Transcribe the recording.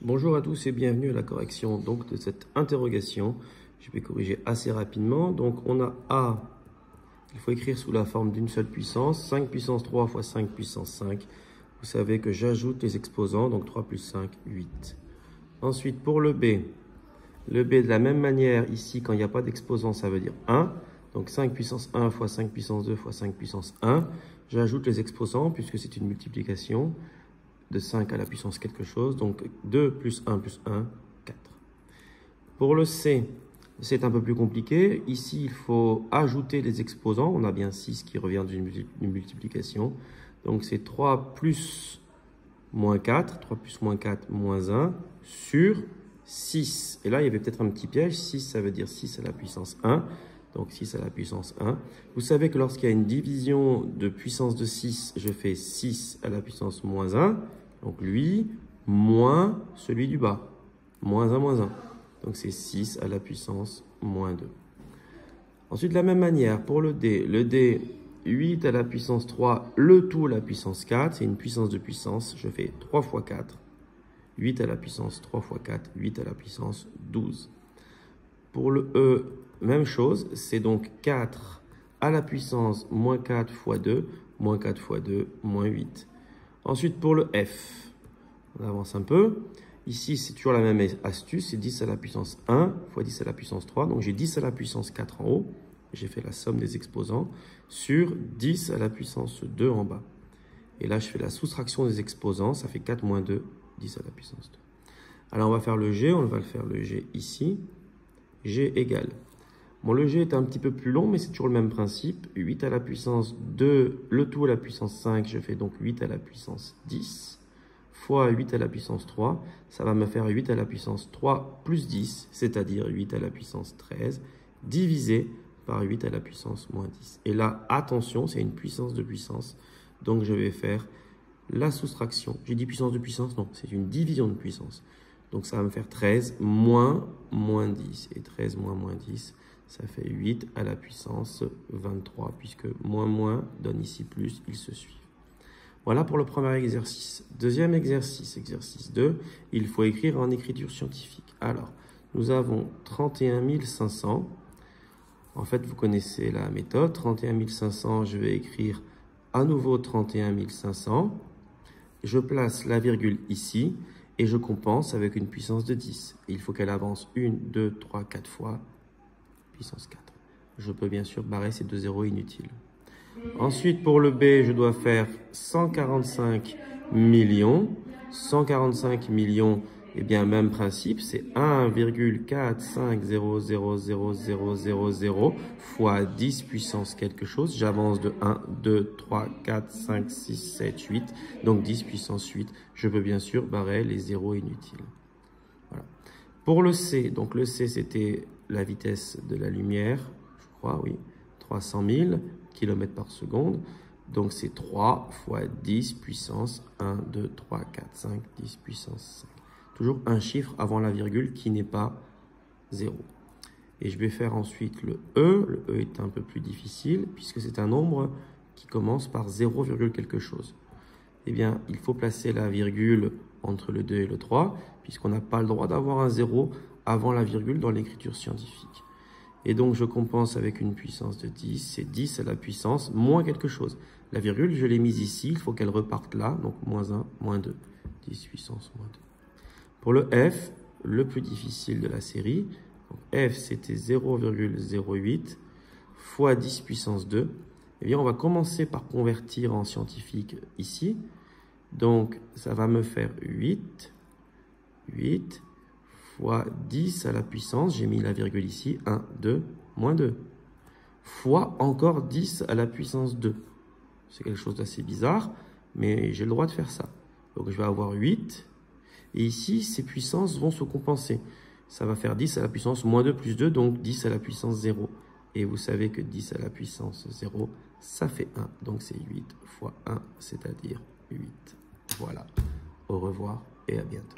Bonjour à tous et bienvenue à la correction de cette interrogation. Je vais corriger assez rapidement. Donc on a A, il faut écrire sous la forme d'une seule puissance, 5 puissance 3 fois 5 puissance 5. Vous savez que j'ajoute les exposants, donc 3 plus 5, 8. Ensuite pour le B de la même manière, ici quand il n'y a pas d'exposant, ça veut dire 1. Donc 5 puissance 1 fois 5 puissance 2 fois 5 puissance 1. J'ajoute les exposants puisque c'est une multiplication de 5 à la puissance quelque chose. Donc 2 plus 1 plus 1, 4. Pour le C, c'est un peu plus compliqué. Ici, il faut ajouter les exposants. On a bien 6 qui revient d'une multiplication. Donc c'est 3 plus moins 4. 3 plus moins 4, moins 1 sur 6. Et là, il y avait peut-être un petit piège. 6, ça veut dire 6 à la puissance 1. Donc 6 à la puissance 1. Vous savez que lorsqu'il y a une division de puissance de 6, je fais 6 à la puissance moins 1. Donc lui, moins celui du bas. Moins 1, moins 1. Donc c'est 6 à la puissance moins 2. Ensuite, de la même manière, pour le D, 8 à la puissance 3, le tout à la puissance 4. C'est une puissance de puissance. Je fais 3 fois 4. 8 à la puissance 3 fois 4, 8 à la puissance 12. Pour le E, même chose, c'est donc 4 à la puissance moins 4 fois 2, moins 4 fois 2, moins 8. Ensuite, pour le F, on avance un peu. Ici, c'est toujours la même astuce, c'est 10 à la puissance 1 fois 10 à la puissance 3. Donc, j'ai 10 à la puissance 4 en haut. J'ai fait la somme des exposants sur 10 à la puissance 2 en bas. Et là, je fais la soustraction des exposants. Ça fait 4 moins 2, 10 à la puissance 2. Alors, on va faire le G. On va le faire le G ici. G égale. Bon, le G est un petit peu plus long, mais c'est toujours le même principe. 8 à la puissance 2, le tout à la puissance 5, je fais donc 8 à la puissance 10, fois 8 à la puissance 3. Ça va me faire 8 à la puissance 3 plus 10, c'est-à-dire 8 à la puissance 13, divisé par 8 à la puissance moins 10. Et là, attention, c'est une puissance de puissance. Donc, je vais faire la soustraction. J'ai dit puissance de puissance? Non, c'est une division de puissance. Donc, ça va me faire 13 moins 10. Et 13 moins 10, ça fait 8 à la puissance 23, puisque moins donne ici plus, ils se suivent. Voilà pour le premier exercice. Deuxième exercice, exercice 2, il faut écrire en écriture scientifique. Alors, nous avons 31 500. En fait, vous connaissez la méthode. 31 500, je vais écrire à nouveau 31 500. Je place la virgule ici. Et je compense avec une puissance de 10. Il faut qu'elle avance 1, 2, 3, 4 fois, puissance 4. Je peux bien sûr barrer ces deux zéros inutiles. Ensuite, pour le B, je dois faire 145 millions. 145 millions, eh bien, même principe, c'est 1,450000000 fois 10 puissance quelque chose. J'avance de 1, 2, 3, 4, 5, 6, 7, 8. Donc 10 puissance 8. Je peux bien sûr barrer les zéros inutiles. Voilà. Pour le C, donc le C, c'était la vitesse de la lumière, je crois, oui, 300 000 km par seconde. Donc c'est 3 fois 10 puissance 1, 2, 3, 4, 5, 10 puissance 5. Toujours un chiffre avant la virgule qui n'est pas 0. Et je vais faire ensuite le E. Le E est un peu plus difficile puisque c'est un nombre qui commence par 0, quelque chose. Eh bien, il faut placer la virgule entre le 2 et le 3 puisqu'on n'a pas le droit d'avoir un 0 avant la virgule dans l'écriture scientifique. Et donc, je compense avec une puissance de 10. C'est 10 à la puissance moins quelque chose. La virgule, je l'ai mise ici. Il faut qu'elle reparte là. Donc, moins 1, moins 2. 10 puissance moins 2. Pour le F, le plus difficile de la série, donc F c'était 0,08 fois 10 puissance 2. Eh bien, on va commencer par convertir en scientifique ici. Donc, ça va me faire 8 fois 10 à la puissance, j'ai mis la virgule ici, 1, 2, moins 2, fois encore 10 à la puissance 2. C'est quelque chose d'assez bizarre, mais j'ai le droit de faire ça. Donc, je vais avoir 8. Et ici, ces puissances vont se compenser. Ça va faire 10 à la puissance moins 2 plus 2, donc 10 à la puissance 0. Et vous savez que 10 à la puissance 0, ça fait 1. Donc c'est 8 fois 1, c'est-à-dire 8. Voilà. Au revoir et à bientôt.